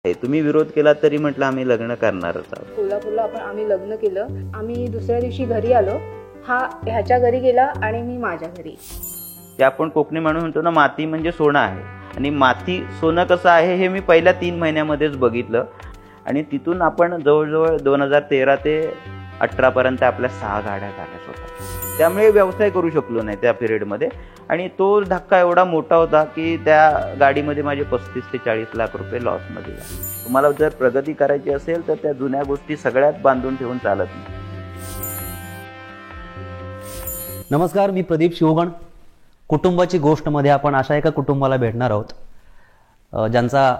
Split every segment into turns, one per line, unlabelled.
तुम्ही विरोध केला तरी म्हटलं आम्ही लग्न करणारच आहोत.
कोल्हापूरला आम्ही लग्न केलं. आम्ही दुसऱ्या दिवशी घरी आलो. हा ह्याच्या घरी गेला आणि मी माझ्या घरी.
ते आपण कोकणी माणूस म्हणतो ना, माती म्हणजे सोनं आहे. आणि माती सोनं कसं आहे हे मी पहिल्या 3 महिन्यामध्येच बघितलं. आणि तिथून आपण जवळजवळ 2013 ते 18 पर्यंत आपल्या 6 गाड्या झाल्या स्वतः. त्यामुळे व्यवसाय करू शकलो नाही त्या पिरियडमध्ये. आणि तो धक्का एवढा मोठा होता की त्या गाडीमध्ये माझे 35 ते 40 लाख रुपये लॉसमध्ये गेले. तुम्हाला जर प्रगती करायची असेल तर त्या जुन्या गोष्टी सगळ्यात बांधून ठेवून चालत नाही.
नमस्कार, मी प्रदीप शिवगण. कुटुंबाची गोष्टमध्ये आपण अशा एका कुटुंबाला भेटणार आहोत ज्यांचा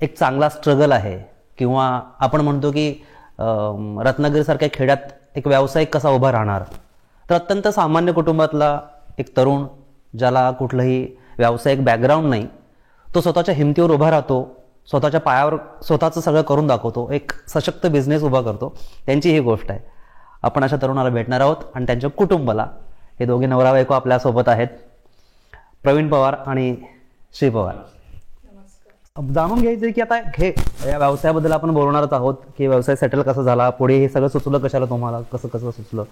एक चांगला स्ट्रगल आहे, किंवा आपण म्हणतो की रत्नागिरीसारख्या खेड्यात एक व्यावसायिक कसा उभा राहणार. तर अत्यंत सामान्य कुटुंबातला एक तरुण, ज्याला कुठलंही व्यावसायिक बॅकग्राऊंड नाही, तो स्वतःच्या हिमतीवर उभा राहतो, स्वतःच्या पायावर स्वतःचं सगळं करून दाखवतो, एक सशक्त बिझनेस उभा करतो. त्यांची ही गोष्ट आहे. आपण अशा तरुणाला भेटणार आहोत आणि त्यांच्या कुटुंबाला. हे दोघे नवरा बायको आपल्यासोबत आहेत, प्रवीण पवार आणि श्री पवार. जाणून घ्यायचं की आता हे या व्यवसायाबद्दल आपण बोलणारच आहोत, की व्यवसाय सेटल कसा झाला, पुढे हे सगळं सुचलं कशाला तुम्हाला, कसं कसं सुचलं.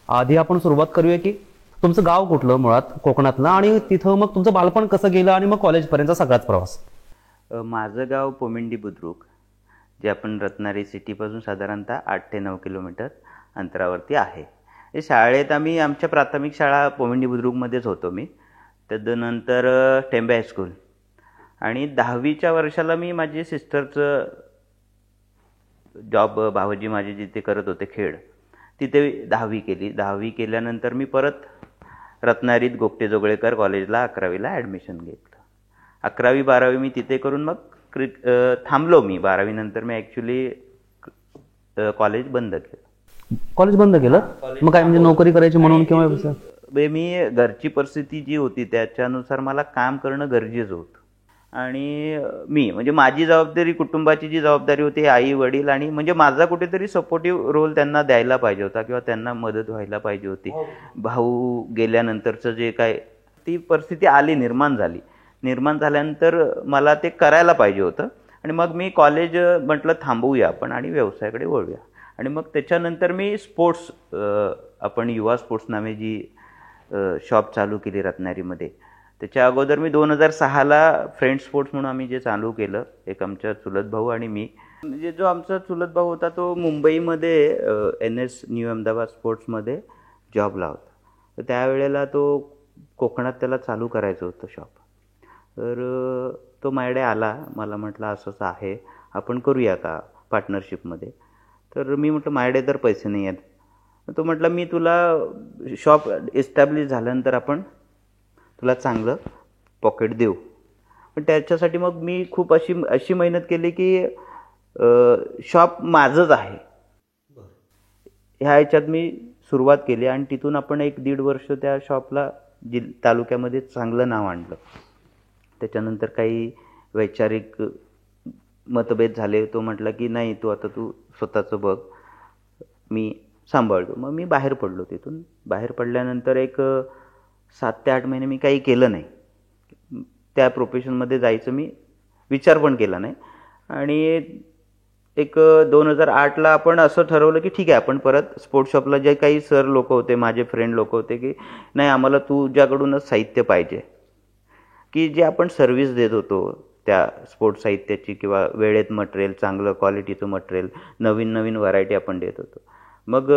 आधी आपण सुरुवात करूया की तुमचं गाव कुठलं मुळात कोकणातलं, आणि तिथं मग तुमचं बालपण कसं गेलं आणि मग कॉलेजपर्यंतचा सगळाच प्रवास.
माझं गाव पोमिंडी बुद्रुक, जे आपण रत्नागिरी सिटीपासून साधारणतः 8 ते 9 किलोमीटर अंतरावरती आहे. शाळेत आमच्या प्राथमिक शाळा पोमिंडी बुद्रुकमध्येच होतो मी. त्यानंतर टेंबे हायस्कूल, आणि 10वीच्या वर्षाला मी माझी सिस्टरचं जॉब, भावजी माझे जिथे करत होते खेड, तिथे 10वी केली. 10वी केल्यानंतर मी परत रत्नागिरीत गोपटे जोगळेकर कॉलेजला 11वीला ॲडमिशन घेतलं. 11वी 12वी मी तिथे करून मग थांबलो मी. 12वी नंतर मी ॲक्च्युली कॉलेज बंद केलं.
कॉलेज बंद केलं? मग काय म्हणजे नोकरी करायची म्हणून किंवा
मी घरची परिस्थिती जी होती त्याच्यानुसार मला काम करणं गरजेचं होतं. आणि मी म्हणजे माझी जबाबदारी, कुटुंबाची जी जबाबदारी होती, आई वडील, आणि म्हणजे माझा कुठेतरी सपोर्टिव्ह रोल त्यांना द्यायला पाहिजे होता, किंवा त्यांना मदत व्हायला पाहिजे होती. भाऊ गेल्यानंतरचं जे काय ती परिस्थिती निर्माण झाल्यानंतर मला ते करायला पाहिजे होतं. आणि मग मी कॉलेज म्हटलं थांबवूया आपण आणि व्यवसायाकडे वळूया. आणि मग त्याच्यानंतर मी स्पोर्ट्स, आपण युवा स्पोर्ट्स नावे जी शॉप चालू केली रत्नागिरीमध्ये. त्याच्या अगोदर मी 2006ला फ्रेंड स्पोर्ट्स म्हणून आम्ही जे चालू केलं, एक आमचा चुलत भाऊ आणि मी. म्हणजे जो आमचा चुलत भाऊ होता तो मुंबईमध्ये NS न्यू अहमदाबाद स्पोर्ट्समध्ये जॉबला होता. तर त्यावेळेला तो कोकणात त्याला चालू करायचं होतं शॉप. तर तो माझ्याकडे आला, मला म्हटलं असं असं आहे, आपण करूया का पार्टनरशिपमध्ये. तर मी म्हटलं माझ्याकडे तर पैसे नाही आहेत. तो म्हटलं मी तुला शॉप एस्टॅब्लिश झाल्यानंतर आपण तुला चांगलं पॉकेट देऊ. पण त्याच्यासाठी मग मी खूप अशी मेहनत केली की शॉप माझंच आहे ह्या ह्याच्यात मी सुरुवात केली. आणि तिथून आपण 1-1.5 वर्ष त्या शॉपला तालुक्यामध्ये चांगलं नाव आणलं. त्याच्यानंतर काही वैचारिक मतभेद झाले. तो म्हटला की नाही, तू स्वतःचं बघ, मी सांभाळतो. मग मी बाहेर पडलो. तिथून बाहेर पडल्यानंतर एक 7 ते 8 महिने मी काही केलं नाही. त्या प्रोफेशनमध्ये जायचं मी विचार पण केला नाही. आणि एक 2008ला आपण असं ठरवलं की ठीक आहे, आपण परत स्पोर्ट्स शॉपला जे काही सर लोक होते, माझे फ्रेंड लोक होते, की नाही आम्हाला तुझ्याकडूनच साहित्य पाहिजे, की जे आपण सर्व्हिस देत होतो त्या स्पोर्ट्स साहित्याची, किंवा वेळेत मटेरियल, चांगलं क्वालिटीचं मटेरियल, नवीन व्हरायटी आपण देत होतो. मग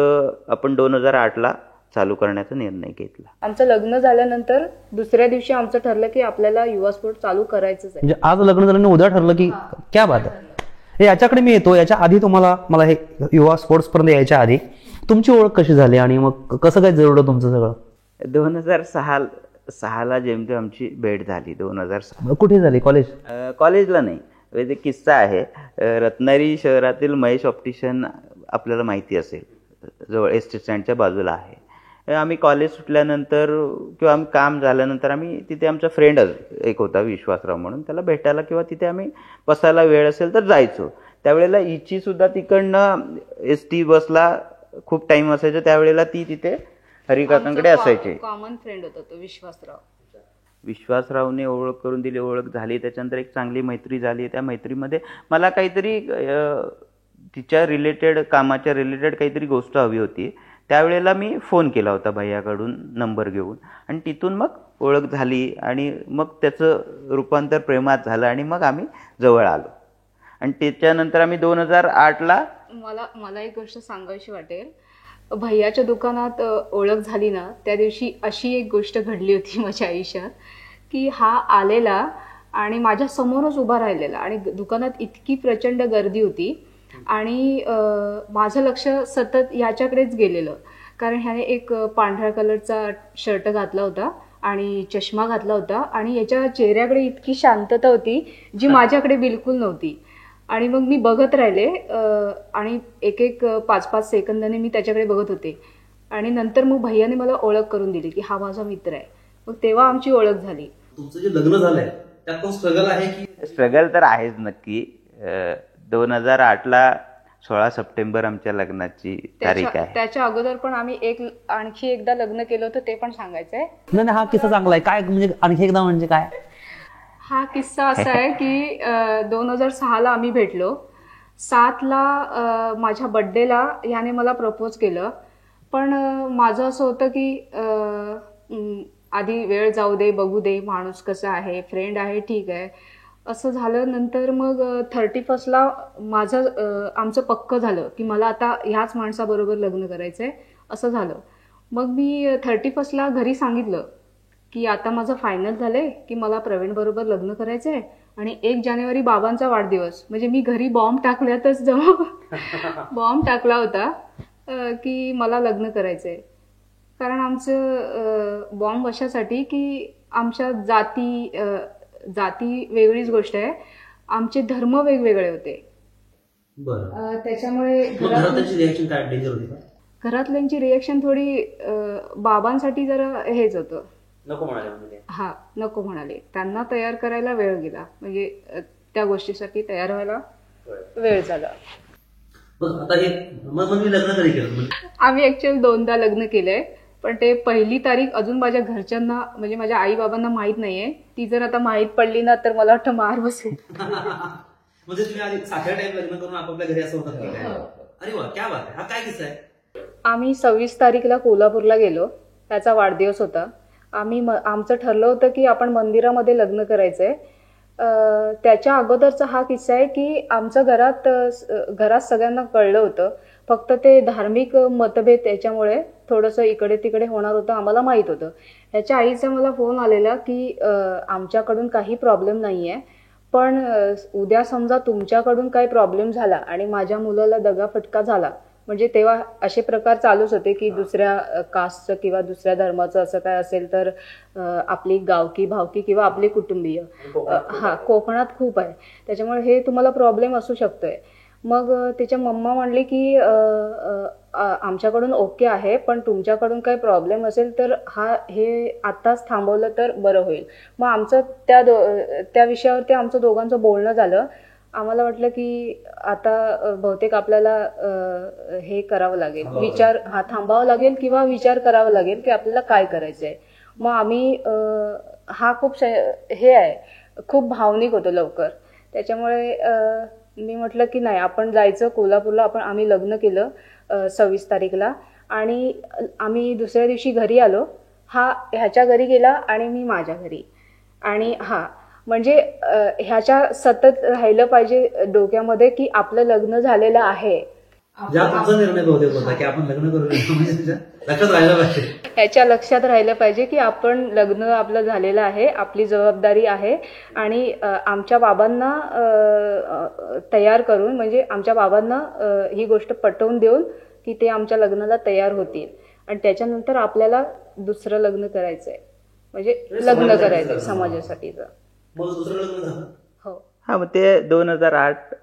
आपण 2008ला चालू करण्याचा निर्णय घेतला.
आमचं लग्न झाल्यानंतर दुसऱ्या दिवशी आमचं ठरलं की आपल्याला युवा स्पोर्ट चालू करायचंच आहे.
म्हणजे आज लग्न झालं उद्या ठरलं की क्या बात आहे. हे याच्याकडे मी येतो. याच्या आधी मला हे युवा स्पोर्ट्स पर्यंत यायच्या आधी तुमची ओळख कशी झाली आणि मग कसं काय जुळलं तुमचं सगळं?
2006ला जेमतेम आमची भेट झाली. 2006
कुठे झाली?
कॉलेजला नाही. म्हणजे किस्सा आहे. रत्नागिरी शहरातील महेश ऑप्टिशियन आपल्याला माहिती असेल, जवळ एस टी स्टँडच्या बाजूला आहे. आम्ही कॉलेज सुटल्यानंतर किंवा आम्ही काम झाल्यानंतर आम्ही तिथे, आमचा फ्रेंडच एक होता विश्वासराव म्हणून, त्याला भेटायला किंवा तिथे आम्ही बसायला वेळ असेल तर जायचो. त्यावेळेला हिची सुद्धा तिकडनं ST बसला खूप टाइम असायचा. त्यावेळेला ती तिथे हरिकाकांकडे असायचे.
कॉमन फ्रेंड होता तो विश्वासराव.
विश्वासरावने ओळख करून दिली, ओळख झाली, त्याच्यानंतर एक चांगली मैत्री झाली. त्या मैत्रीमध्ये मला काहीतरी तिच्या रिलेटेड, कामाच्या रिलेटेड काहीतरी गोष्ट हवी होती. त्यावेळेला मी फोन केला होता भैयाकडून नंबर घेऊन, आणि तिथून मग ओळख झाली आणि मग त्याचं रूपांतर प्रेमात झालं आणि मग आम्ही जवळ आलो. आणि त्याच्यानंतर आम्ही 2008ला
मला एक गोष्ट सांगायची वाटेल. भैयाच्या दुकानात ओळख झाली ना, त्या दिवशी अशी एक गोष्ट घडली होती माझ्या आयुष्यात, की हा आलेला आणि माझ्या समोरच उभा राहिलेला आणि दुकानात इतकी प्रचंड गर्दी होती आणि माझं लक्ष सतत ह्याच्याकडेच गेलेलं, कारण ह्याने एक पांढऱ्या कलरचा शर्ट घातला होता आणि चष्मा घातला होता आणि याच्या चेहऱ्याकडे इतकी शांतता होती जी माझ्याकडे बिलकुल नव्हती. आणि मग मी बघत राहिले आणि एक 5-5 सेकंदाने मी त्याच्याकडे बघत होते आणि नंतर मग भैयाने मला ओळख करून दिली की हा माझा मित्र आहे. मग तेव्हा आमची ओळख झाली.
तुमचं जे लग्न झालंय त्यात पण स्ट्रगल आहे की?
स्ट्रगल तर आहेच नक्की. 2008ला 16 सप्टेंबर आमच्या लग्नाची तारीख आहे.
त्याच्या अगोदर पण आम्ही आणखी एकदा लग्न केलं होतं, ते पण सांगायचंय.
नाही, हा किस्सा चांगला आहे. काय म्हणजे आणखी एकदा म्हणजे काय?
हा किस्सा असा आहे की 2006ला आम्ही भेटलो. 7ला माझ्या बड्डेला ह्याने मला प्रपोज केलं, पण माझं असं होतं की आधी वेळ जाऊ दे, बघू दे माणूस कसा आहे, फ्रेंड आहे, ठीक आहे असं झालं. नंतर मग 31ला आमचं पक्क झालं की मला आता ह्याच माणसाबरोबर लग्न करायचंय असं झालं. मग मी 31ला घरी सांगितलं की आता माझं फायनल झालंय की मला प्रवीण बरोबर लग्न करायचंय आणि 1 जानेवारी बाबांचा वाढदिवस, म्हणजे मी घरी बॉम्ब टाकल्यातच बॉम्ब टाकला होता की मला लग्न करायचंय. कारण आमचं बॉम्ब अशासाठी की आमच्या जाती वेगळीच गोष्ट आहे, आमचे धर्म वेगवेगळे होते. त्याच्यामुळे घरातल्यांची रिएक्शन थोडी बाबांसाठी जरा हेच होतं.
नको म्हणाले.
हा, नको म्हणाले. त्यांना तयार करायला वेळ गेला, म्हणजे त्या गोष्टीसाठी तयार व्हायला वेळ झाला. आम्ही ऍक्च्युअली 2दा लग्न केलंय, पण ते पहिली तारीख अजून माझ्या घरच्यांना, म्हणजे माझ्या आई बाबांना माहित नाहीये. ती जर आता माहित पडली ना तर मला वाटतं मार बसेल.
म्हणजे तुम्ही आधी साखर टाईम लग्न करून आपापल्या घरी असं होतं? अरे वा, क्या बात आहे. हा काय किस्सा आहे?
आम्ही 26 तारीखला कोल्हापूरला गेलो, त्याचा वाढदिवस होता. आमचं ठरलं होतं की आपण मंदिरामध्ये लग्न करायचंय. त्याच्या अगोदरचा हा किस्सा आहे की आमच्या घरात सगळ्यांना कळलं होतं, फक्त ते धार्मिक मतभेद त्याच्यामुळे थोडंसं इकडे तिकडे होणार होतं, आम्हाला माहित होतं. ह्याच्या आईचा मला फोन आलेला की आमच्याकडून काही प्रॉब्लेम नाहीये, पण उद्या समजा तुमच्याकडून काही प्रॉब्लेम झाला आणि माझ्या मुलाला दगाफटका झाला, म्हणजे तेव्हा असे प्रकार चालूच होते की दुसऱ्या कास्टचं किंवा दुसऱ्या धर्माचं असं काय असेल तर आपली गावकी भावकी किंवा आपले कुटुंबीय, हा कोकणात खूप आहे, त्याच्यामुळे हे तुम्हाला प्रॉब्लेम असू शकतोय. मग तिच्या मम्मा म्हणली की आमच्याकडून ओके आहे, पण तुमच्याकडून काही प्रॉब्लेम असेल तर हे आत्ताच थांबवलं तर बरं होईल. मग आमचं त्या विषयावरती आमचं दोघांचं बोलणं झालं. आम्हाला वाटलं की आता बहुतेक आपल्याला हे करावं लागेल, थांबावं लागेल किंवा विचार करावा लागेल की आपल्याला काय करायचंय. मग आम्ही खूप भावनिक होतो लवकर, त्याच्यामुळे मी म्हटलं की नाही, आपण जायचं कोल्हापूरला. आम्ही लग्न केलं 26 तारीखला आणि आम्ही दुसऱ्या दिवशी घरी आलो. हा ह्याच्या घरी गेला आणि मी माझ्या घरी. आणि म्हणजे ह्याच्या सतत राहिलं पाहिजे डोक्यामध्ये की आपलं लग्न झालेलं आहे. ह्याच्या लक्षात राहिलं पाहिजे की आपण लग्न आपलं झालेलं आहे, आपली जबाबदारी आहे. आणि आमच्या बाबांना तयार करून, म्हणजे आमच्या बाबांना ही गोष्ट पटवून देऊन की ते आमच्या लग्नाला तयार होतील आणि त्याच्यानंतर आपल्याला दुसरं लग्न करायचंय, म्हणजे लग्न करायचंय समाजासाठीचं.
हो.
हा, मग ते 2008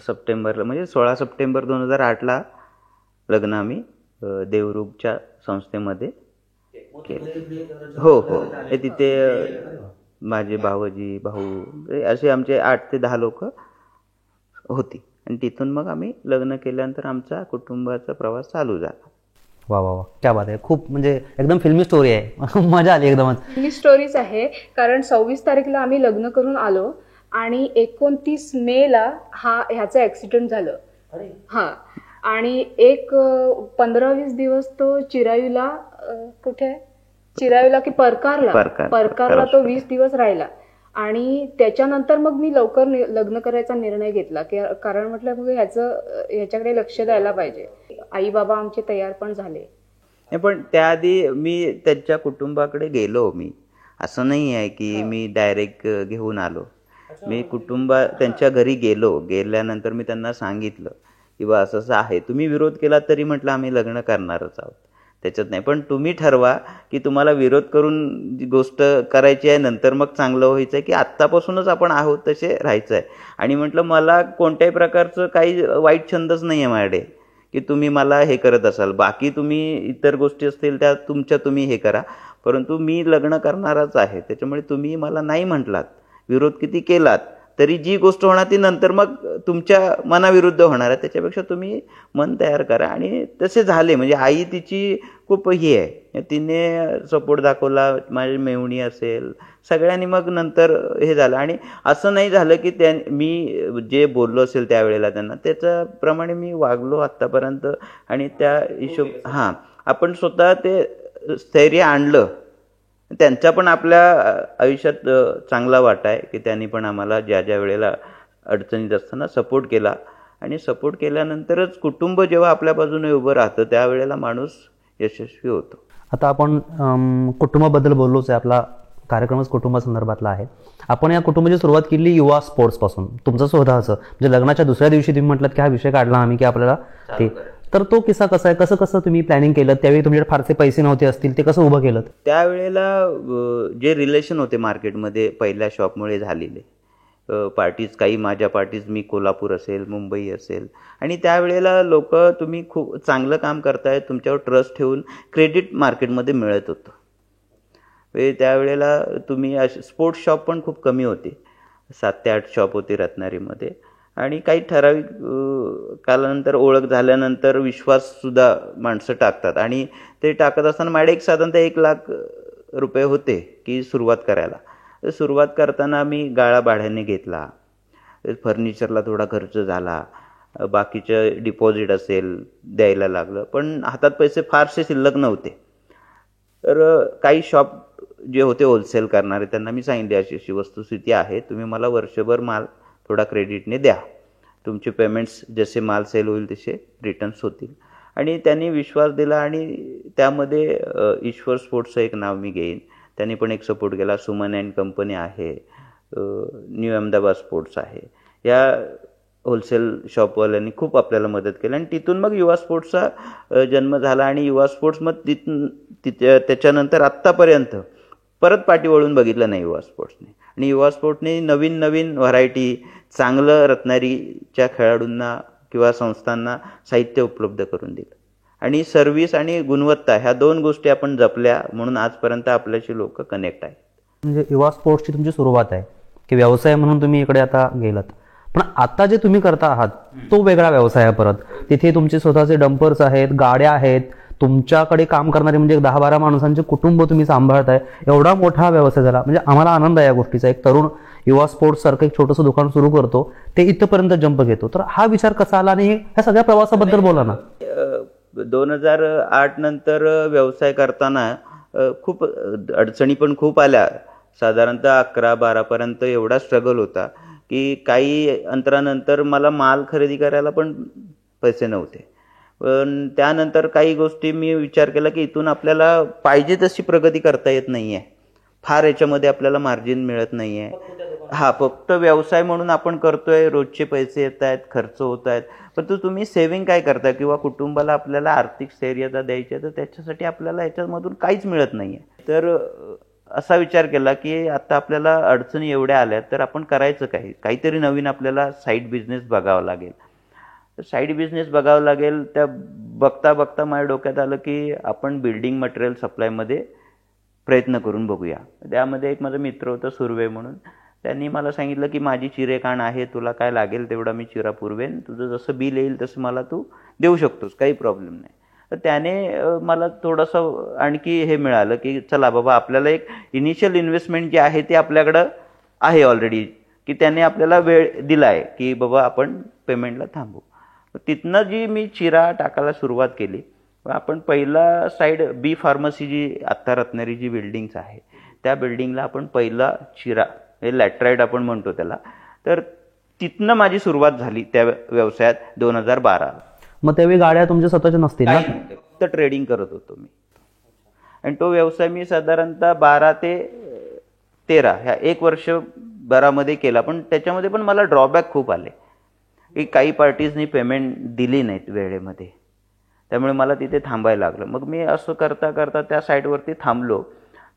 सप्टेंबरला, म्हणजे 16 सप्टेंबर 2008ला लग्न आम्ही देवरुखच्या संस्थेमध्ये केलं. हो, हे तिथे माझे भाऊ असे आमचे 8 ते 10 लोक होती. आणि तिथून मग आम्ही लग्न केल्यानंतर आमचा कुटुंबाचा प्रवास चालू झाला.
वा वा वा, क्या बात आहे. खूप म्हणजे एकदम फिल्मी स्टोरी आहे. मजा आली एकदमच.
ही स्टोरीच आहे, कारण 26 तारीखला आम्ही लग्न करून आलो आणि 29 मेला ह्याचं ऍक्सिडेंट झालं. हा, आणि 15-20 दिवस तो चिरायूला, कुठे चिरायूला की परकारला तो 20 दिवस राहिला. आणि त्याच्यानंतर मग मी लवकर लग्न करायचा निर्णय घेतला, कारण म्हटलं मग ह्याच्याकडे लक्ष द्यायला पाहिजे. आई बाबा आमचे तयार पण झाले.
पण त्याआधी मी त्यांच्या कुटुंबाकडे गेलो. मी असं नाही आहे की मी डायरेक्ट घेऊन आलो. मी त्यांच्या घरी गेल्यानंतर मी त्यांना सांगितलं की बा असं असं आहे, तुम्ही विरोध केला तरी म्हटलं आम्ही लग्न करणारच आहोत, त्याच्यात नाही, पण तुम्ही ठरवा की तुम्हाला विरोध करून जी गोष्ट करायची आहे नंतर मग चांगलं व्हायचं आहे की आत्तापासूनच आपण आहोत तसे राहायचं आहे. आणि म्हटलं मला कोणत्याही प्रकारचं काही वाईट छंदच नाही आहे माझ्याकडे की तुम्ही मला हे करत असाल. बाकी तुम्ही इतर गोष्टी असतील त्या तुम्ही हे करा, परंतु मी लग्न करणारच आहे. त्याच्यामुळे तुम्ही मला नाही म्हटलात, विरोध किती केलात तरी जी गोष्ट होणार ती नंतर मग तुमच्या मनाविरुद्ध होणार आहे. त्याच्यापेक्षा तुम्ही मन तयार करा. आणि तसे झाले. म्हणजे आई तिची खूप ही आहे, तिने सपोर्ट दाखवला. माझी मेहुणी असेल सगळ्यांनी मग नंतर हे झालं. आणि असं नाही झालं की मी जे बोललो असेल त्यावेळेला त्यांना त्याच्याप्रमाणे मी वागलो आत्तापर्यंत. आणि त्या हिशोब आपण स्वतः ते स्थैर्य आणलं. त्यांचा पण आपल्या आयुष्यात चांगला वाटा आहे की त्यांनी पण आम्हाला ज्या ज्या वेळेला अडचणीत असताना सपोर्ट केला. आणि सपोर्ट केल्यानंतरच कुटुंब जेव्हा आपल्या बाजूने उभं राहतं त्यावेळेला माणूस यशस्वी होतो.
आता आपण कुटुंबाबद्दल बोललोच आहे, आपला कार्यक्रमच कुटुंबासंदर्भातला आहे. आपण या कुटुंबाची सुरुवात केली युवा स्पोर्ट्सपासून, तुमचं स्वतःचं. म्हणजे लग्नाच्या दुसऱ्या दिवशी तुम्ही म्हटलं की हा विषय काढला आम्ही की आपल्याला ते, तर तो किस्सा कसा आहे, कसं तुम्ही प्लॅनिंग केलं? त्यावेळी तुमच्याकडे फारसे पैसे नव्हते असतील, ते कसं उभं केलं?
त्यावेळेला जे रिलेशन होते मार्केटमध्ये पहिल्या शॉपमुळे झालेले पार्टीज, काही माझ्या पार्टीज मी कोल्हापूर असेल, मुंबई असेल, आणि त्यावेळेला लोक तुम्ही खूप चांगलं काम करताय तुमच्यावर ट्रस्ट ठेवून क्रेडिट मार्केटमध्ये मिळत होतं. त्यावेळेला तुम्ही स्पोर्ट्स शॉप पण खूप कमी होते, 7 ते 8 शॉप होते रत्नागिरीमध्ये. आणि काही ठराविक कालानंतर ओळख झाल्यानंतर विश्वाससुद्धा माणसं टाकतात. आणि ते टाकत असताना माझ्याकडे साधारणतः 1 लाख रुपये होते की सुरुवात करायला. सुरुवात करताना मी गाळा भाड्याने घेतला, फर्निचरला थोडा खर्च झाला, बाकीचं डिपॉझिट असेल द्यायला लागलं, पण हातात पैसे फारसे शिल्लक नव्हते. तर काही शॉप जे होते होलसेल करणारे त्यांना मी सांगितले अशी अशी वस्तुस्थिती आहे, तुम्ही मला वर्षभर माल थोडा क्रेडिटने द्या, तुमचे पेमेंट्स जसे माल सेल होईल तसे रिटर्न्स होतील. आणि त्यांनी विश्वास दिला. आणि त्यामध्ये ईश्वर स्पोर्ट्सचं एक नाव मी घेईन, त्यांनी पण एक सपोर्ट केला. सुमन अँड कंपनी आहे, न्यू अहमदाबाद स्पोर्ट्स आहे, या होलसेल शॉपवाल्यांनी खूप आपल्याला मदत केली. आणि तिथून मग युवा स्पोर्ट्सचा जन्म झाला. आणि युवा स्पोर्ट्स मग त्याच्यानंतर आत्तापर्यंत परत पाठी वळून बघितलं नाही युवा स्पोर्ट्सने. आणि युवा स्पोर्ट्सने नवीन नवीन व्हरायटी, चांगलं रत्नागिरीच्या खेळाडूंना किंवा संस्थांना साहित्य उपलब्ध करून दिलं. आणि सर्व्हिस आणि गुणवत्ता ह्या 2 गोष्टी आपण जपल्या, म्हणून आजपर्यंत आपल्याशी लोक कनेक्ट आहेत.
म्हणजे युवा स्पोर्ट्सची तुमची सुरुवात आहे की व्यवसाय म्हणून तुम्ही इकडे आता गेलात, पण आता जे तुम्ही करता आहात तो वेगळा व्यवसाय आहे. परत तिथे तुमचे स्वतःचे डंपर्स आहेत, गाड्या आहेत, तुमच्याकडे काम करणारे म्हणजे 10-12 माणसांचे कुटुंब तुम्ही सांभाळताय. एवढा मोठा व्यवसाय झाला, म्हणजे आम्हाला आनंद आहे या गोष्टीचा. एक तरुण युवा स्पोर्ट्स सारखं एक छोटंसं दुकान सुरू करतो, ते इथपर्यंत जंप घेतो. तर हा विचार कसा आला आणि ह्या सगळ्या प्रवासाबद्दल बोला ना.
2008 नंतर व्यवसाय करताना खूप अडचणी पण खूप आल्या. साधारणतः 11-12 पर्यंत एवढा स्ट्रगल होता की काही अंतरानंतर मला माल खरेदी करायला पण पैसे नव्हते. पण त्यानंतर काही गोष्टी मी विचार केला की इथून आपल्याला पाहिजे तशी प्रगती करता येत नाही आहे, फार याच्यामध्ये आपल्याला मार्जिन मिळत नाही आहे. फक्त व्यवसाय म्हणून आपण करतोय, रोजचे पैसे येत आहेत, खर्च होत आहेत, परंतु तुम्ही सेव्हिंग काय करताय किंवा कुटुंबाला आपल्याला आर्थिक स्थैर्यता द्यायची आहे, तर त्याच्यासाठी आपल्याला याच्यामधून काहीच मिळत नाही आहे. तर असा विचार केला की आता आपल्याला अडचणी एवढ्या आल्यात तर आपण करायचं काहीतरी नवीन, आपल्याला साईड बिझनेस बघावा लागेल. साईड बिझनेस बघावं लागेल. त्या बघता बघता माझ्या डोक्यात आलं की आपण बिल्डिंग मटेरियल सप्लायमध्ये प्रयत्न करून बघूया. त्यामध्ये एक माझा मित्र होता सुर्वे म्हणून, त्यांनी मला सांगितलं की माझी चिरेखाण आहे, तुला काय लागेल तेवढा मी चिरा पुरवेन, तुझं जसं बिल येईल तसं मला तू देऊ शकतोस, काही प्रॉब्लेम नाही. तर त्याने मला थोडंसं आणखी हे मिळालं की चला बाबा आपल्याला एक इनिशियल इन्व्हेस्टमेंट जी आहे ती आपल्याकडं आहे ऑलरेडी, की त्याने आपल्याला वेळ दिला आहे की बाबा आपण पेमेंटला थांबू. तिथनं जी मी चिरा टाकायला सुरुवात केली, आपण पहिला साईड बी फार्मसी जी आत्ता रत्नागिरी जी बिल्डिंग्स आहे त्या बिल्डिंगला आपण पहिला चिरा, हे लॅटराईट आपण म्हणतो त्याला, तर तिथनं माझी सुरुवात झाली त्या व्यवसायात 2012.
मग त्यावेळी गाड्या तुमच्या स्वतःच्या नसतील ना?
फक्त ट्रेडिंग करत होतो मी. आणि तो व्यवसाय मी साधारणतः 12 ते 13 ह्या 1 वर्ष भरामध्ये केला. पण त्याच्यामध्ये पण मला ड्रॉबॅक खूप आले की काही पार्टीजनी पेमेंट दिली नाहीत वेळेमध्ये, त्यामुळे मला तिथे थांबायला लागलं. मग मी असं करता करता त्या साईटवरती थांबलो.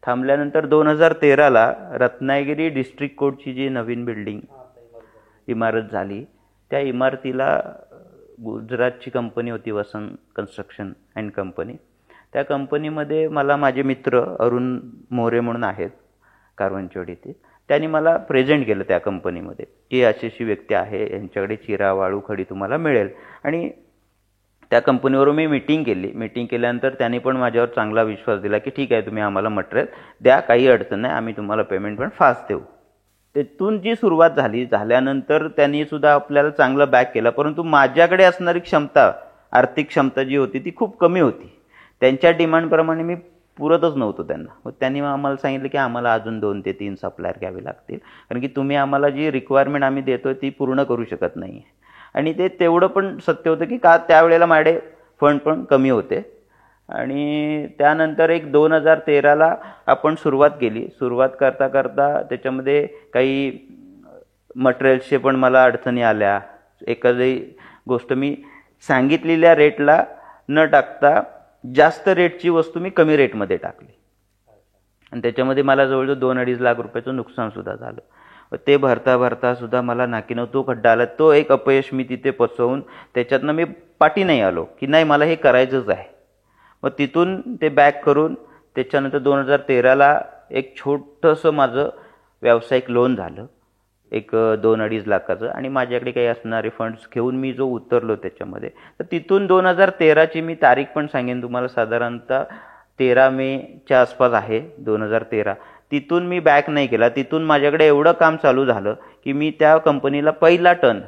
थांबल्यानंतर 2013ला रत्नागिरी डिस्ट्रिक्ट कोर्टची जी नवीन बिल्डिंग इमारत झाली, त्या इमारतीला गुजरातची कंपनी होती वसंत कन्स्ट्रक्शन अँड कंपनी. त्या कंपनीमध्ये मला माझे मित्र अरुण मोरे म्हणून आहेत कारवंचवाडी येथे, त्यांनी मला प्रेझेंट केलं त्या कंपनीमध्ये की अशी व्यक्ती आहे, यांच्याकडे चिरा वाळू खडी तुम्हाला मिळेल. आणि त्या कंपनीवर मी मीटिंग केली. मीटिंग केल्यानंतर त्यांनी पण माझ्यावर चांगला विश्वास दिला की ठीक आहे तुम्ही आम्हाला मटेरियल द्या, काही अडचण नाही, आम्ही तुम्हाला पेमेंट पण फास्ट देऊ. तिथून जी सुरुवात झाल्यानंतर त्यांनी सुद्धा आपल्याला चांगलं बॅक केलं. परंतु माझ्याकडे असणारी क्षमता, आर्थिक क्षमता जी होती ती खूप कमी होती. त्यांच्या डिमांडप्रमाणे मी पुरतच नव्हतो त्यांना. मग त्यांनी आम्हाला सांगितलं की आम्हाला अजून 2 ते 3 सप्लायर घ्यावे लागतील, कारण की तुम्ही आम्हाला जी रिक्वायरमेंट आम्ही देतोय ती पूर्ण करू शकत नाही. आणि ते तेवढं पण सत्य होतं की का त्यावेळेला माझे फंड पण कमी होते. आणि त्यानंतर एक 2013ला आपण सुरुवात केली. सुरुवात करता करता त्याच्यामध्ये काही मटेरियल्सचे पण मला अडचणी आल्या. एखादी गोष्ट मी सांगितलेल्या रेटला न टाकता जास्त रेटची वस्तू मी कमी रेटमध्ये टाकली आणि त्याच्यामध्ये मला जवळजवळ 2-2.5 लाख रुपयाचं नुकसान सुद्धा झालं. ते भरता भरता सुद्धा मला नाकीनं तो खड्डा आला. तो एक अपयश मी तिथे पचवून त्याच्यातनं मी पाठी नाही आलो की नाही मला हे करायचंच आहे. मग तिथून ते बॅक करून त्याच्यानंतर 2013ला एक छोटंसं माझं व्यावसायिक लोन झालं, एक 2-2.5 लाखाचं. आणि माझ्याकडे काही असणारे फंड्स घेऊन मी जो उतरलो त्याच्यामध्ये, तर तिथून 2013ची मी तारीख पण सांगेन तुम्हाला, साधारणतः 13 मेच्या आसपास आहे 2013. तिथून मी बॅक नाही केला. तिथून माझ्याकडे एवढं काम चालू झालं की मी त्या कंपनीला पहिला टन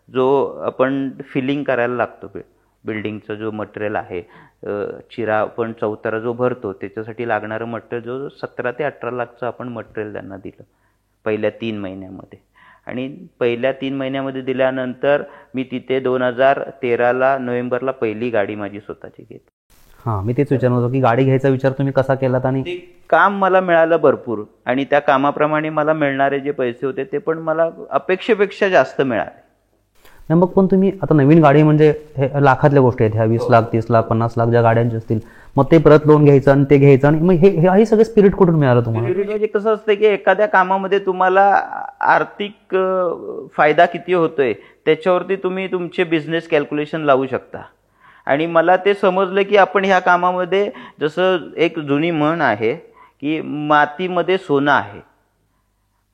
जो आपण फिलिंग करायला लागतो, बिल्डिंगचं जो मटेरियल आहे, चिरा पण चौतारा जो भरतो त्याच्यासाठी लागणारं मटेरियल जो 17 ते 18 लाखचं आपण मटेरियल त्यांना दिलं पहिल्या 3 महिन्यामध्ये. आणि पहिल्या 3 महिन्यामध्ये दिल्यानंतर मी तिथे 2013ला नोव्हेंबरला पहिली गाडी माझी स्वतःची घेतली.
हां, मी तेच विचारणार होतो की गाडी घ्यायचा विचार तुम्ही कसा केलात? आणि
ते काम मला मिळालं भरपूर आणि त्या कामाप्रमाणे मला मिळणारे जे पैसे होते ते पण मला अपेक्षेपेक्षा जास्त मिळाले.
नाही, मग पण तुम्ही आता नवीन गाडी म्हणजे हे लाखातल्या गोष्टी आहेत ह्या, 20 लाख 30 लाख 50 लाख ज्या गाड्यांच्या असतील, मग ते परत लोन घ्यायचं आणि ते घ्यायचं, आणि मग हे सगळं स्पिरिट कुठून मिळालं तुम्हाला?
म्हणजे कसं असतं की एखाद्या कामामध्ये तुम्हाला आर्थिक फायदा किती होतोय त्याच्यावरती तुम्ही तुमचे बिझनेस कॅल्क्युलेशन लावू शकता. आणि मला ते समजलं की आपण ह्या कामामध्ये, जसं एक जुनी म्हण आहे की मातीमध्ये सोनं आहे,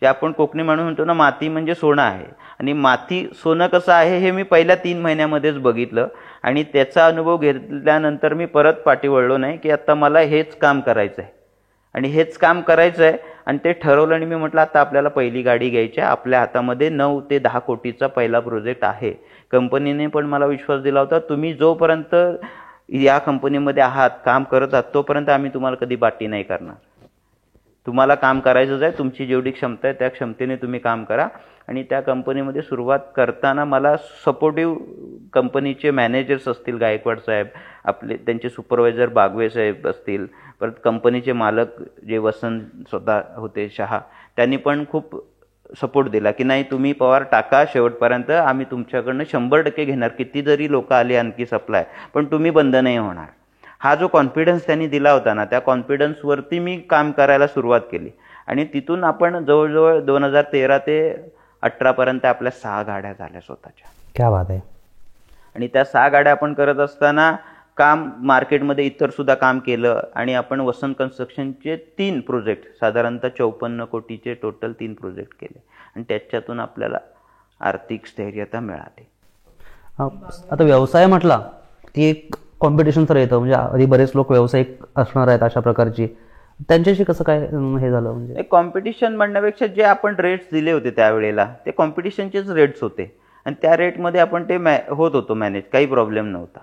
ते आपण कोकणी म्हणून म्हणतो ना, माती म्हणजे सोनं आहे. आणि माती सोनं कसं आहे हे मी पहिल्या 3 महिन्यामध्येच बघितलं. आणि त्याचा अनुभव घेतल्यानंतर मी परत पाठी वळलो नाही की आता मला हेच काम करायचं आहे आणि हेच काम करायचं आहे. आणि ते ठरवलं आणि मी म्हटलं आता आपल्याला पहिली गाडी घ्यायची आहे. आपल्या हातामध्ये 9 ते 10 कोटीचा पहिला प्रोजेक्ट आहे. कंपनीने पण मला विश्वास दिला होता, तुम्ही जोपर्यंत या कंपनीमध्ये आहात, काम करत आहात, तोपर्यंत आम्ही तुम्हाला कधी बाटी नाही करणार. तुम्हाला काम करायचंच आहे, तुमची जेवढी क्षमता आहे त्या क्षमतेने तुम्ही काम करा. आणि त्या कंपनीमध्ये सुरुवात करताना मला सपोर्टिव्ह कंपनीचे मॅनेजर्स असतील, गायकवाड साहेब आपले, त्यांचे सुपरवायझर बागवे साहेब असतील, परत कंपनीचे मालक जे वसंत स्वतः होते शहा, त्यांनी पण खूप सपोर्ट दिला की नाही तुम्ही पवार टाका शेवटपर्यंत, आम्ही तुमच्याकडनं 100% घेणार, किती जरी लोक आले आणखी सप्लाय, पण तुम्ही बंद नाही होणार. हा जो कॉन्फिडन्स त्यांनी दिला होता ना, त्या कॉन्फिडन्सवरती मी काम करायला सुरुवात केली. आणि तिथून आपण जवळजवळ 2013 ते 18 पर्यंत आपल्या 6 गाड्या झाल्या स्वतःच्या.
क्या बात आहे.
आणि त्या 6 गाड्या आपण करत असताना काम मार्केटमध्ये इतर सुद्धा काम केलं. आणि आपण वसंत कन्स्ट्रक्शनचे 3 प्रोजेक्ट, साधारणतः 54 कोटीचे टोटल 3 प्रोजेक्ट केले. आणि त्याच्यातून आपल्याला आर्थिक स्थैर्यता मिळाली.
आता व्यवसाय म्हटला की एक कॉम्पिटिशन तर येतं, म्हणजे आधी बरेच लोक व्यावसायिक असणार आहेत अशा प्रकारची, त्यांच्याशी कसं काय हे झालं? म्हणजे
कॉम्पिटिशन म्हणण्यापेक्षा जे आपण रेट्स दिले होते त्यावेळेला ते कॉम्पिटिशनचेच रेट्स होते आणि त्या रेटमध्ये आपण ते होत होतो मॅनेज, काही प्रॉब्लेम नव्हता.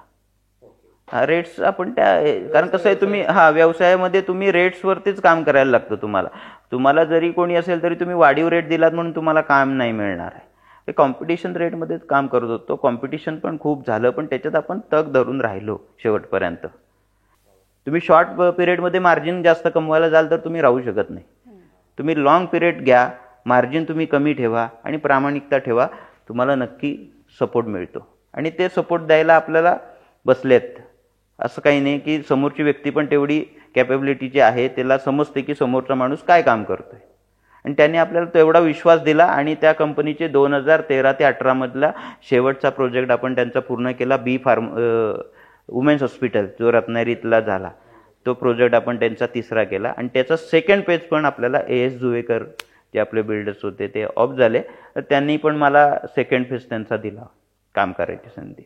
रेट्स आपण कारण कसं आहे, तुम्ही व्यवसायामध्ये तुम्ही रेट्सवरतीच काम करायला लागतं. तुम्हाला जरी कोणी असेल तरी तुम्ही वाढीव रेट दिलात म्हणून तुम्हाला काम नाही मिळणार आहे. ते कॉम्पिटिशन रेटमध्येच काम करत होतो. कॉम्पिटिशन पण खूप झालं, पण त्याच्यात आपण तग धरून राहिलो शेवटपर्यंत. तुम्ही शॉर्ट पिरियडमध्ये मार्जिन जास्त कमवायला जाल तर तुम्ही राहू शकत नाही. तुम्ही लॉंग पिरियड घ्या, मार्जिन तुम्ही कमी ठेवा आणि प्रामाणिकता ठेवा, तुम्हाला नक्की सपोर्ट मिळतो. आणि ते सपोर्ट द्यायला आपल्याला बसलेत. असं काही नाही की समोरची व्यक्ती पण तेवढी कॅपेबिलिटीची आहे, त्याला समजते की समोरचा माणूस काय काम करतोय, आणि त्याने आपल्याला तेवढा विश्वास दिला. आणि त्या कंपनीचे 2013 ते 18 मधला शेवटचा प्रोजेक्ट आपण त्यांचा पूर्ण केला. वुमेन्स हॉस्पिटल जो रत्नागिरीतला झाला, तो प्रोजेक्ट आपण त्यांचा तिसरा केला. आणि त्याचा सेकंड पेज पण आपल्याला AS जुवेकर जे आपले बिल्डर्स होते ते ऑफ झाले, तर त्यांनी पण मला सेकंड फेज त्यांचा दिला काम करायची संधी.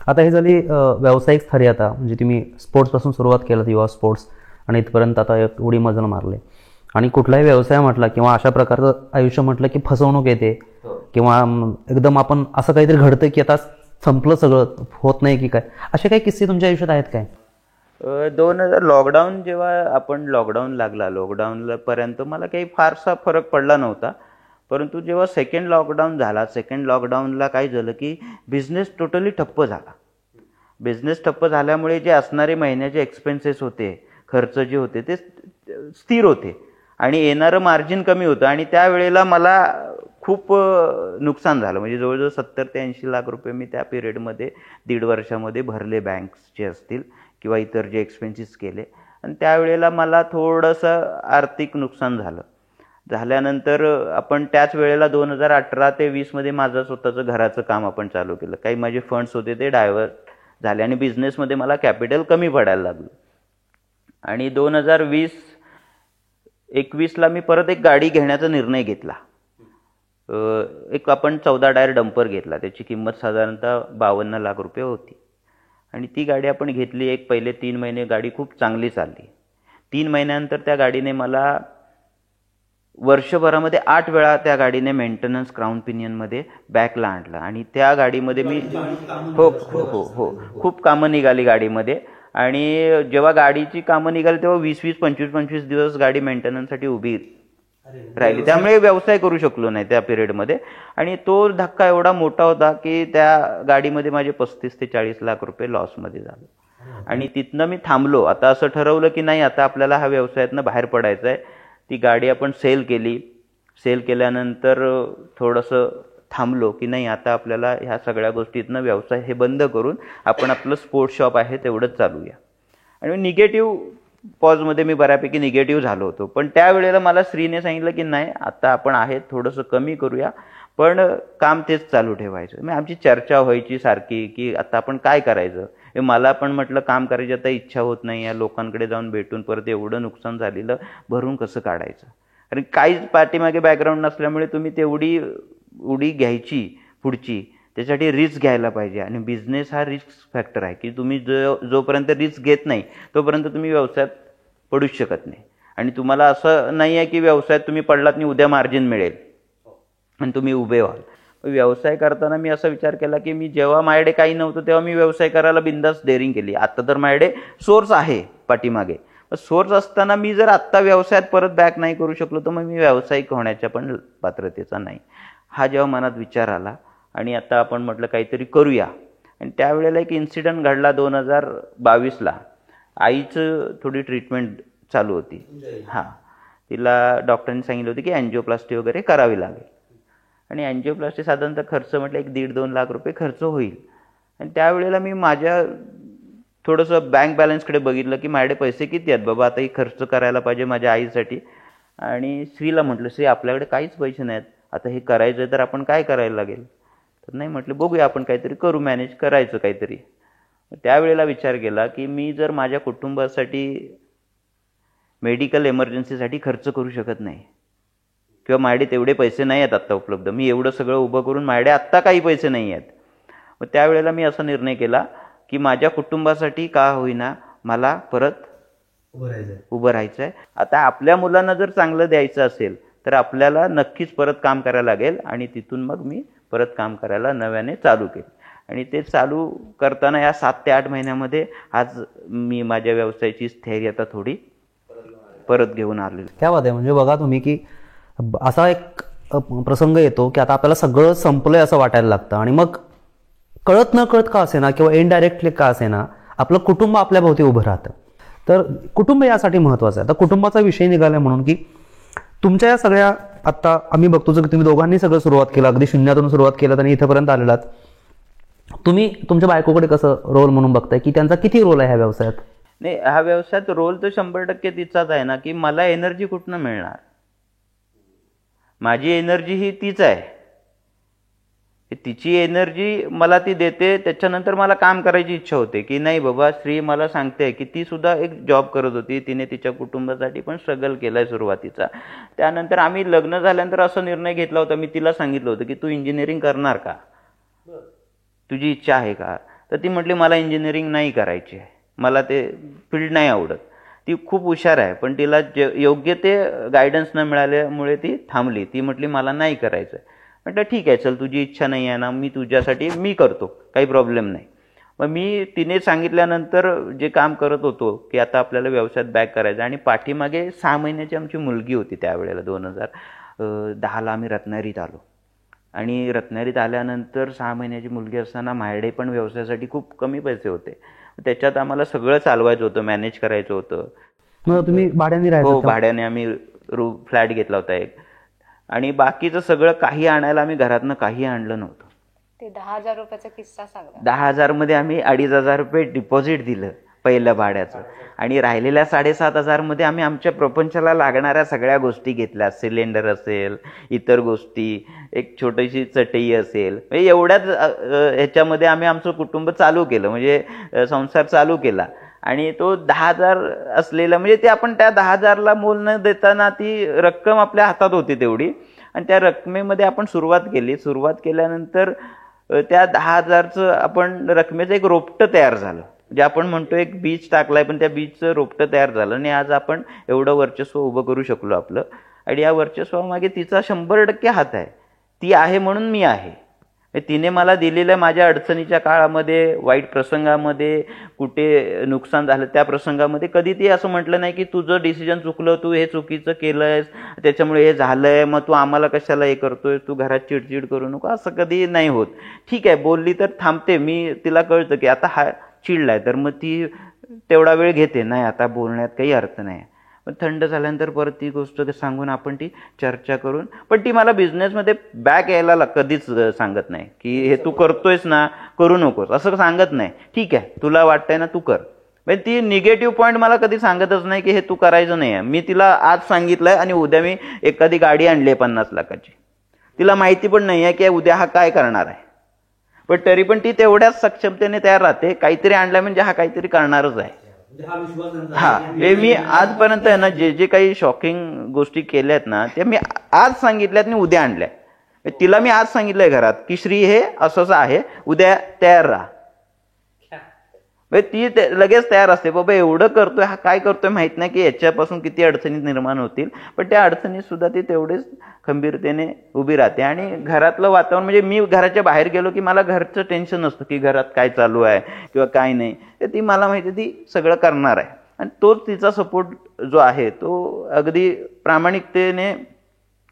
आता हे झाली व्यावसायिक स्तरी. आता म्हणजे तुम्ही स्पोर्ट्सपासून सुरुवात केलं, युवा स्पोर्ट्स, आणि इथपर्यंत आता एवढी मजल मारले. आणि कुठलाही व्यवसाय म्हटला किंवा अशा प्रकारचं आयुष्य म्हटलं की फसवणूक येते, किंवा एकदम आपण असं काहीतरी घडतं की आता संपलं सगळं, होत नाही की काय, असे काही किस्से तुमच्या आयुष्यात आहेत काय?
2000 लॉकडाऊन, जेव्हा आपण लॉकडाऊन लागला, लॉकडाऊन पर्यंत मला काही फारसा फरक पडला नव्हता. परंतु जेव्हा सेकंड लॉकडाऊन झाला, सेकंड लॉकडाऊनला काय झालं की बिझनेस टोटली ठप्प झाला. बिझनेस ठप्प झाल्यामुळे जे असणारे महिन्याचे एक्सपेन्सेस होते, खर्च जे होते ते स्थिर होते आणि येणारं मार्जिन कमी होतं. आणि त्यावेळेला मला खूप नुकसान झालं. म्हणजे जवळजवळ 70 ते 80 लाख रुपये मी त्या पिरियडमध्ये 1.5 वर्षामध्ये भरले, बँक्सचे असतील किंवा इतर जे एक्सपेन्सेस केले. आणि त्यावेळेला मला थोडंसं आर्थिक नुकसान झाल्यानंतर आपण त्याच वेळेला 2018 ते 20 माझं स्वतःचं घराचं काम आपण चालू केलं. काही माझे फंड्स होते ते डायव्हर्ट झाले आणि बिझनेसमध्ये मला कॅपिटल कमी पडायला लागलं. आणि 2021ला मी परत एक गाडी घेण्याचा निर्णय घेतला. एक आपण 14 टायर डंपर घेतला, त्याची किंमत साधारणतः 52 लाख रुपये होती. आणि ती गाडी आपण घेतली. पहिले 3 महिने गाडी खूप चांगली चालली. 3 महिन्यानंतर त्या गाडीने मला वर्षभरामध्ये 8 वेळा त्या गाडीने मेंटेनन्स क्राऊन पिनियनमध्ये बॅकला आणलं. आणि त्या गाडीमध्ये मी खूप कामं निघाली गाडीमध्ये. आणि जेव्हा गाडीची कामं निघाली तेव्हा 20-20, 25-25 दिवस गाडी मेंटेनन्ससाठी उभी राहिली. त्यामुळे व्यवसाय करू शकलो नाही त्या पिरियडमध्ये. आणि तो धक्का एवढा मोठा होता की त्या गाडीमध्ये माझे 35 ते 40 लाख रुपये लॉसमध्ये झाले. आणि तिथनं मी थांबलो. आता असं ठरवलं की नाही, आता आपल्याला हा व्यवसायातनं बाहेर पडायचं आहे. ती गाडी आपण सेल केली. सेल केल्यानंतर थोडंसं थांबलो की नाही, आता आपल्याला ह्या सगळ्या गोष्टीतनं व्यवसाय हे बंद करून आपण आपलं स्पोर्ट्स शॉप आहे तेवढंच चालूया. आणि निगेटिव्ह पॉजमध्ये मी बऱ्यापैकी निगेटिव्ह झालो होतो. पण त्यावेळेला मला श्रीने सांगितलं की नाही, आता आपण आहे थोडंसं कमी करूया, पण काम तेच चालू ठेवायचं. मग आमची चर्चा व्हायची सारखी की आता आपण काय करायचं. मला पण म्हटलं काम करायची आता इच्छा होत नाही, या लोकांकडे जाऊन भेटून परत एवढं नुकसान झालेलं भरून कसं काढायचं. कारण काहीच पाठीमागे बॅकग्राऊंड नसल्यामुळे तुम्ही तेवढी उडी घ्यायची पुढची, त्यासाठी रिस्क घ्यायला पाहिजे. आणि बिझनेस हा रिस्क फॅक्टर आहे की तुम्ही जोपर्यंत रिस्क घेत नाही तोपर्यंत तुम्ही व्यवसायात पडूच शकत नाही. आणि तुम्हाला असं नाही आहे की व्यवसायात तुम्ही पडलात आणि उद्या मार्जिन मिळेल आणि तुम्ही उभे व्हाल. व्यवसाय करताना मी असा विचार केला की मी जेव्हा माझ्याकडे काही नव्हतं तेव्हा मी व्यवसाय करायला बिंदास डेअरिंग केली. आता तर माझ्याकडे सोर्स आहे पाठीमागे. सोर्स असताना मी जर आत्ता व्यवसायात परत बॅक नाही करू शकलो तर मग मी व्यावसायिक होण्याच्या पण पात्रतेचा नाही. हा जेव्हा मनात विचार आला आणि आता आपण म्हटलं काहीतरी करूया. आणि त्यावेळेला एक इन्सिडेंट घडला 2022ला. आईचं थोडी ट्रीटमेंट चालू होती. तिला डॉक्टरांनी सांगितलं होतं की अँजिओप्लास्टी वगैरे करावी लागेल. आणि अँजिओप्लास्टी साधारणतः खर्च म्हटलं 1-1.5-2 लाख रुपये खर्च होईल. आणि त्यावेळेला मी माझ्या थोडंसं बँक बॅलन्सकडे बघितलं की माझ्याकडे पैसे किती आहेत बाबा, आता ही खर्च करायला पाहिजे माझ्या आईसाठी. आणि श्रीला म्हटलं, श्री आपल्याकडे काहीच पैसे नाहीत, आता हे करायचं तर आपण काय करायला लागेल. तर नाही म्हटलं बघूया आपण काहीतरी करू, मॅनेज करायचं काहीतरी. त्यावेळेला विचार केला की मी जर माझ्या कुटुंबासाठी मेडिकल एमर्जन्सीसाठी खर्च करू शकत नाही किंवा माझ्याकडे तेवढे पैसे नाही आहेत आत्ता उपलब्ध, मी एवढं सगळं उभं करून माझ्याकडे आत्ता काही पैसे नाही आहेत. मग त्यावेळेला मी असा निर्णय केला की माझ्या कुटुंबासाठी का होईना मला परत उभं राहायचं आहे. आता आपल्या मुलांना जर चांगलं द्यायचं असेल तर आपल्याला नक्कीच परत काम करायला लागेल आणि तिथून मग मी परत काम करायला नव्याने चालू केलं. आणि ते चालू करताना या 7 ते 8 महिन्यामध्ये आज मी माझ्या व्यवसायाची स्थैर्यता थोडी परत घेऊन आलेली.
क्या बात आहे. म्हणजे बघा तुम्ही की असा एक प्रसंग येतो की आता आपल्याला सगळं संपलंय असं वाटायला लागतं आणि मग कळत न कळत का असेना किंवा इनडायरेक्टली का असेना आपलं कुटुंब आपल्या भोवती उभं राहतं. तर कुटुंब यासाठी महत्वाचं आहे. आता कुटुंबाचा विषय निघाला म्हणून की तुमच्या या सगळ्या आता आम्ही बघतो की तुम्ही दोघांनी सगळं सुरुवात केलं, अगदी शून्यातून सुरुवात केलं आणि इथंपर्यंत आलेलात. तुम्ही तुमच्या बायकोकडे कसं रोल म्हणून बघताय की त्यांचा किती रोल आहे ह्या व्यवसायात?
नाही, हा व्यवसायात रोल तर 100% तिचाच आहे ना, की मला एनर्जी कुठनं मिळणार. माझी एनर्जी ही तीच आहे. तिची एनर्जी मला ती देते. त्याच्यानंतर मला काम करायची इच्छा होते की नाही बाबा, श्री मला सांगते की ती सुद्धा एक जॉब करत होती, तिने तिच्या कुटुंबासाठी पण स्ट्रगल केलाय सुरुवातीचा. त्यानंतर आम्ही लग्न झाल्यानंतर असा निर्णय घेतला होता, मी तिला सांगितलं होतं की तू इंजिनिअरिंग करणार का, तुझी इच्छा आहे का. तर ती म्हटली मला इंजिनिअरिंग नाही करायची आहे, मला ते फील्ड नाही आवडत. ती खूप हुशार आहे पण तिला योग्य ते गायडन्स न मिळाल्यामुळे ती थांबली. ती म्हटली मला नाही करायचं. म्हटलं ठीक आहे, चल तुझी इच्छा नाही आहे ना, मी तुझ्यासाठी मी करतो, काही प्रॉब्लेम नाही. मग मी तिने सांगितल्यानंतर जे काम करत होतो की आता आपल्याला व्यवसायात बॅक करायचं. आणि पाठीमागे 6 महिन्याची आमची मुलगी होती त्यावेळेला. 2010ला आम्ही रत्नागिरीत आलो आणि रत्नागिरीत आल्यानंतर 6 महिन्याची मुलगी असताना माझ्याकडे पण व्यवसायासाठी खूप कमी पैसे होते. त्याच्यात आम्हाला सगळं चालवायचं होतं, मॅनेज करायचं होतं.
मग तुम्ही भाड्याने राहायचं?
हो, भाड्याने आम्ही फ्लॅट घेतला होता एक. आणि बाकीचं सगळं काही आणायला आम्ही घरातनं काही आणलं नव्हतं.
ते 10,000 रुपयाचा किस्सा सांगा.
10,000 मध्ये आम्ही 2,500 रुपये डिपॉझिट दिलं पहिल्या भाड्याचं आणि राहिलेल्या 7,500 मध्ये आम्ही आमच्या प्रपंचाला लागणाऱ्या सगळ्या गोष्टी घेतल्या. सिलेंडर असेल, इतर गोष्टी, एक छोटीशी चटई असेल, म्हणजे एवढ्याच ह्याच्यामध्ये आम्ही आमचं कुटुंब चालू केलं, म्हणजे संसार चालू केला. आणि तो 10,000 असलेला, म्हणजे ते आपण त्या 10,000ला मोल न देताना ती रक्कम आपल्या हातात होती तेवढी, आणि त्या रकमेमध्ये आपण सुरुवात केली. सुरुवात केल्यानंतर त्या 10,000चं आपण रकमेचं एक रोपटं तयार झालं. म्हणजे आपण म्हणतो एक बीज टाकलाय, पण त्या बीजचं रोपटं तयार झालं आणि आज आपण एवढं वर्चस्व उभं करू शकलो आपलं. आणि या वर्चस्वामागे तिचा 100% हात आहे. ती आहे म्हणून मी आहे. तिने मला दिलेल्या माझ्या अडचणीच्या काळामध्ये, वाईट प्रसंगामध्ये, कुठे नुकसान झालं त्या प्रसंगामध्ये कधी ती असं म्हटलं नाही की तुझं डिसिजन चुकलं, तू हे चुकीचं केलंयस, त्याच्यामुळे हे झालंय, मग तू आम्हाला कशाला हे करतोय, तू घरात चिडचिड करू नको, असं कधी नाही होत. ठीक आहे, बोलली तर थांबते मी, तिला कळतं की आता हा चिडलाय, तर मग ती तेवढा वेळ घेते, नाही आता बोलण्यात काही अर्थ नाही. पण थंड झाल्यानंतर परत ती गोष्ट सांगून आपण ती चर्चा करून, पण ती मला बिझनेसमध्ये बॅक यायला कधीच सांगत नाही की हे तू करतोयस ना, करू नकोस, असं सांगत नाही. ठीक आहे, तुला वाटतंय ना तू कर. म्हणजे ती निगेटिव्ह पॉईंट मला कधी सांगतच नाही की हे तू करायचं नाही आहे. मी तिला आज सांगितलंय आणि उद्या मी एखादी गाडी आणली आहे 50 लाखाची, तिला माहिती पण नाही आहे की उद्या हा काय करणार आहे, पण तरी पण ती तेवढ्याच सक्षमतेने तयार राहते. काहीतरी आणलंय म्हणजे हा काहीतरी करणारच आहे. हा, हे मी आजपर्यंत आहे ना, जे जे काही शॉकिंग गोष्टी केल्यात ना, त्या मी आज सांगितल्यात आणि उद्या आणल्या. तिला मी आज सांगितलंय घरात की श्री हे असंच आहे, उद्या तयार राहा. ती लगेच तयार असते, बाबा एवढं करतोय, हा काय करतोय माहित नाही की याच्यापासून किती अडचणी निर्माण होतील, पण त्या अडचणीत सुद्धा ती तेवढेच खंबीरतेने उभी राहते. आणि घरातलं वातावरण, म्हणजे मी घराच्या बाहेर गेलो की मला घरचं टेन्शन नसतं की घरात काय चालू आहे किंवा काय नाही, ती मला माहिती ती सगळं करणार आहे. आणि तोच तिचा सपोर्ट जो आहे तो अगदी प्रामाणिकतेने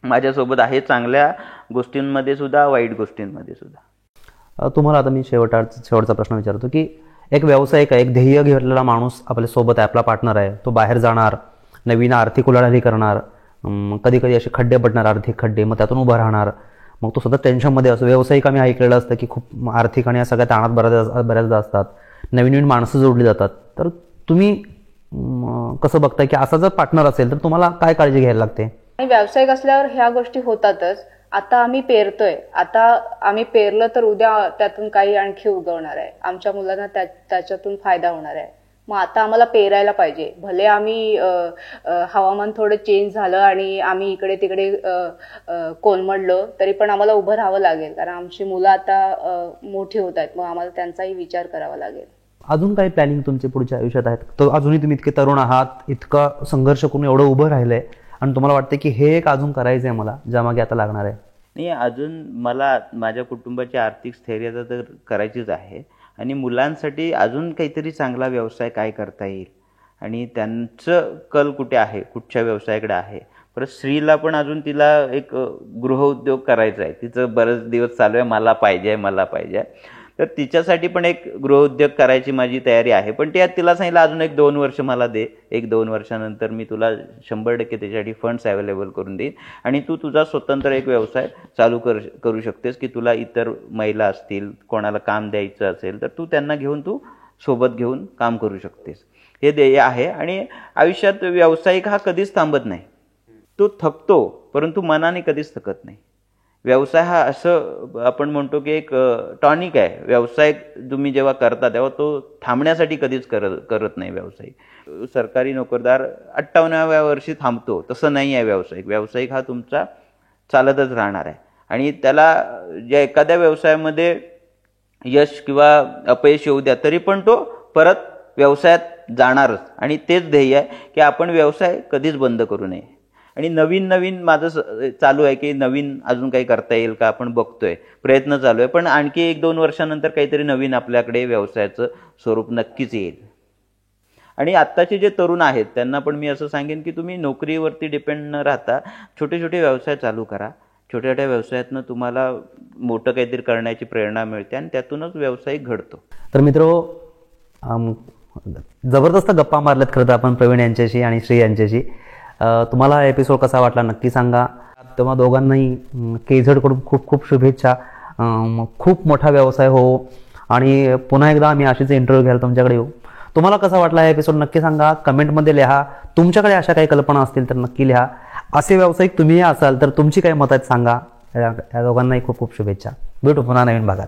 माझ्यासोबत आहे, चांगल्या गोष्टींमध्ये सुद्धा, वाईट गोष्टींमध्ये सुद्धा.
तुम्हाला आता मी शेवटचा प्रश्न विचारतो की एक व्यावसायिक आहे, एक ध्येय घेतलेला माणूस आपल्या सोबत आहे, आपला पार्टनर आहे, तो बाहेर जाणार, नवीन आर्थिक उलाढाली करणार, कधी कधी असे खड्डे पडणार, आर्थिक खड्डे, मग त्यातून उभं राहणार, मग तो सतत टेन्शनमध्ये असतो. व्यावसायिक आम्ही ऐकलेलं असतं की खूप आर्थिक आणि या सगळ्या ताणात बऱ्याचदा असतात, नवीन नवीन माणसं जोडली जातात. तर तुम्ही कसं बघताय की असा जर पार्टनर असेल तर तुम्हाला काय काळजी घ्यायला लागते?
व्यावसायिक असल्यावर ह्या गोष्टी होतातच. आता आम्ही पेरतोय, आता आम्ही पेरलं तर उद्या त्यातून काही आणखी उगवणार आहे, आमच्या मुलांना त्याच्यातून फायदा होणार आहे. मग आता आम्हाला पेरायला पाहिजे. भले आम्ही हवामान थोडं चेंज झालं आणि आम्ही इकडे तिकडे कोलमडलो तरी पण आम्हाला उभं राहावं लागेल, कारण आमची मुलं आता मोठी होत आहेत, मग आम्हाला त्यांचाही विचार करावा लागेल.
अजून काही प्लॅनिंग तुमचे पुढच्या आयुष्यात आहेत? तर अजूनही तुम्ही इतके तरुण आहात, इतका संघर्ष करून एवढं उभं राहिलंय आणि तुम्हाला वाटतं की हे एक अजून करायचं आहे मला, ज्यामागे आता लागणार आहे?
नाही, अजून मला माझ्या कुटुंबाची आर्थिक स्थैर्यता तर करायचीच आहे आणि मुलांसाठी अजून काहीतरी चांगला व्यवसाय काय करता येईल आणि त्यांचं कल कुठे आहे, कुठच्या व्यवसायाकडे आहे. परत स्त्रीला पण अजून तिला एक गृहउद्योग करायचा आहे. तिचं बरेच दिवस चालू आहे मला पाहिजे. तर तिच्यासाठी पण एक गृहउद्योग करायची माझी तयारी आहे. पण त्यात तिला सांगितलं अजून 1-2 वर्ष मला दे. 1-2 वर्षानंतर मी तुला 100% त्याच्यासाठी फंड्स अवेलेबल करून देईन आणि तू तुझा स्वतंत्र एक व्यवसाय चालू करू शकतेस की तुला इतर महिला असतील, कोणाला काम द्यायचं असेल तर तू त्यांना घेऊन तू सोबत घेऊन काम करू शकतेस. हे ध्येय आहे. आणि आयुष्यात व्यावसायिक हा कधीच थांबत नाही. तो थकतो परंतु मनाने कधीच थकत नाही. व्यवसाय हा असं आपण म्हणतो की एक टॉनिक आहे. व्यवसाय तुम्ही जेव्हा करता तेव्हा तो थांबण्यासाठी कधीच करत नाही व्यावसायिक. सरकारी नोकरदार 58व्या वर्षी थांबतो, तसं नाही आहे व्यावसायिक. व्यावसायिक हा तुमचा चालतच राहणार आहे आणि त्याला ज्या एखाद्या व्यवसायामध्ये यश किंवा अपयश येऊ द्या तरी पण तो परत व्यवसायात जाणारच. आणि तेच ध्येय आहे की आपण व्यवसाय कधीच बंद करू नये. आणि नवीन माझं चालू आहे की नवीन अजून काही करता येईल का आपण बघतोय, प्रयत्न चालू आहे. पण आणखी 1-2 वर्षानंतर काहीतरी नवीन आपल्याकडे व्यवसायाचं स्वरूप नक्कीच येईल. आणि आत्ताचे जे तरुण आहेत त्यांना पण मी असं सांगेन की तुम्ही नोकरीवरती डिपेंड न राहता छोटे छोटे व्यवसाय चालू करा. छोट्या छोट्या व्यवसायातनं तुम्हाला मोठं काहीतरी करण्याची प्रेरणा मिळते आणि त्यातूनच व्यावसायिक घडतो.
तर मित्रो, जबरदस्त गप्पा मारल्यात खरं तर आपण प्रवीण यांच्याशी आणि श्री यांच्याशी. तुम्हाला हा एपिसोड कसा वाटला नक्की सांगा. तेव्हा दोघांनाही KZकडून खूप खूप शुभेच्छा. खूप मोठा व्यवसाय हो आणि पुन्हा एकदा आम्ही अशीच इंटरव्ह्यू घ्यायला तुमच्याकडे येऊ. तुम्हाला कसा वाटला हा एपिसोड नक्की सांगा, कमेंटमध्ये लिहा. तुमच्याकडे अशा काही कल्पना असतील तर नक्की लिहा. असे व्यावसायिक तुम्हीही असाल तर तुमची काही मतं आहेत सांगा. या दोघांनाही खूप खूप शुभेच्छा. भेटू पुन्हा नवीन भागात.